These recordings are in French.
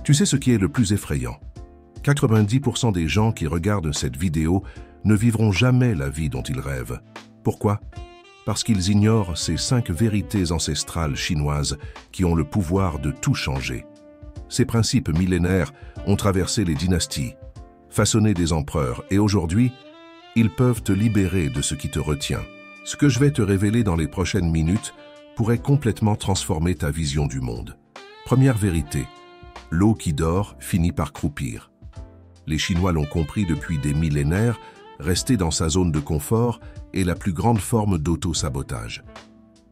Tu sais ce qui est le plus effrayant? 90% des gens qui regardent cette vidéo ne vivront jamais la vie dont ils rêvent. Pourquoi? Parce qu'ils ignorent ces 5 vérités ancestrales chinoises qui ont le pouvoir de tout changer. Ces principes millénaires ont traversé les dynasties, façonné des empereurs et aujourd'hui, ils peuvent te libérer de ce qui te retient. Ce que je vais te révéler dans les prochaines minutes pourrait complètement transformer ta vision du monde. Première vérité, l'eau qui dort finit par croupir. Les Chinois l'ont compris depuis des millénaires, rester dans sa zone de confort est la plus grande forme d'auto-sabotage.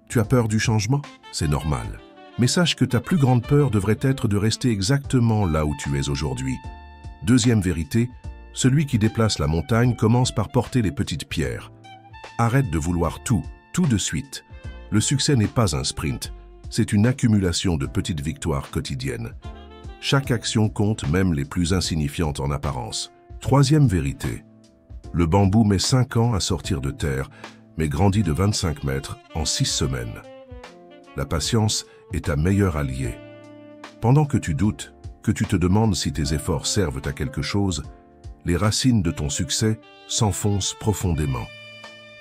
Tu as peur du changement? C'est normal. Mais sache que ta plus grande peur devrait être de rester exactement là où tu es aujourd'hui. Deuxième vérité, celui qui déplace la montagne commence par porter les petites pierres. Arrête de vouloir tout de suite. Le succès n'est pas un sprint, c'est une accumulation de petites victoires quotidiennes. Chaque action compte, même les plus insignifiantes en apparence. Troisième vérité, le bambou met 5 ans à sortir de terre, mais grandit de 25 mètres en 6 semaines. La patience est ta meilleure alliée. Pendant que tu doutes, que tu te demandes si tes efforts servent à quelque chose, les racines de ton succès s'enfoncent profondément.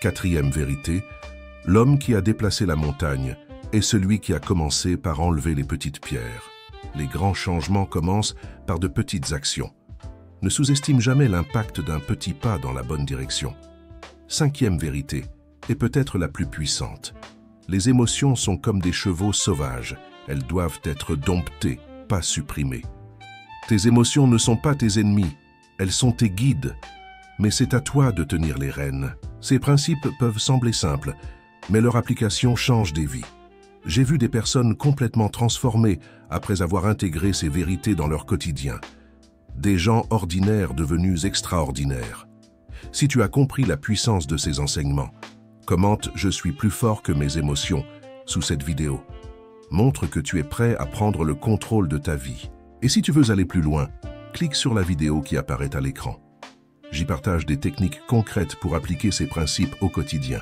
Quatrième vérité, l'homme qui a déplacé la montagne est celui qui a commencé par enlever les petites pierres. Les grands changements commencent par de petites actions. Ne sous-estime jamais l'impact d'un petit pas dans la bonne direction. Cinquième vérité, et peut-être la plus puissante. Les émotions sont comme des chevaux sauvages. Elles doivent être domptées, pas supprimées. Tes émotions ne sont pas tes ennemis, elles sont tes guides. Mais c'est à toi de tenir les rênes. Ces principes peuvent sembler simples, mais leur application change des vies. J'ai vu des personnes complètement transformées après avoir intégré ces vérités dans leur quotidien. Des gens ordinaires devenus extraordinaires. Si tu as compris la puissance de ces enseignements, commente « Je suis plus fort que mes émotions » sous cette vidéo. Montre que tu es prêt à prendre le contrôle de ta vie. Et si tu veux aller plus loin, clique sur la vidéo qui apparaît à l'écran. J'y partage des techniques concrètes pour appliquer ces principes au quotidien.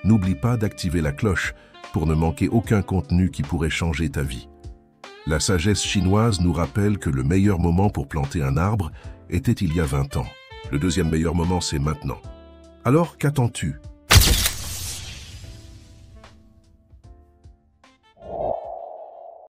N'oublie pas d'activer la cloche pour ne manquer aucun contenu qui pourrait changer ta vie. La sagesse chinoise nous rappelle que le meilleur moment pour planter un arbre était il y a 20 ans. Le deuxième meilleur moment, c'est maintenant. Alors, qu'attends-tu?